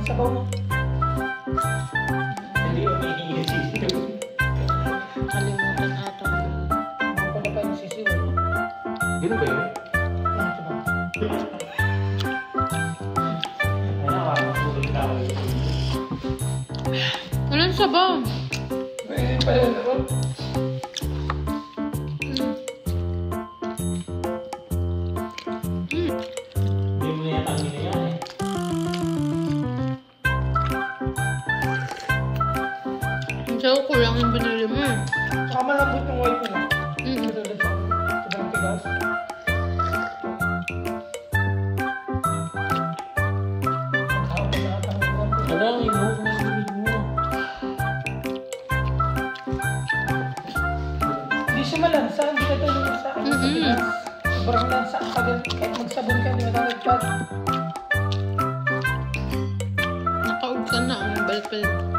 sabaw mo. Hindi umihingi sisiw. Kalimutan ato. Mga pala pa yung sisiw. Gano'n ba yun? Walang sabaw. Eh, pala yun ako. Hindi mo na yata ang yan eh. Ang sabaw ko lang yung binili mo. Saka malambot yung white mo. Mm. Sobrang tigas. Wala, inuhok na yung bibig mo. Hindi siya malansa, hindi ka tulungan sa akin. Sobrang lansa ang tagal. Kahit magsabon ka, hindi matatagpag. Nakaog ka na. Balik-balik.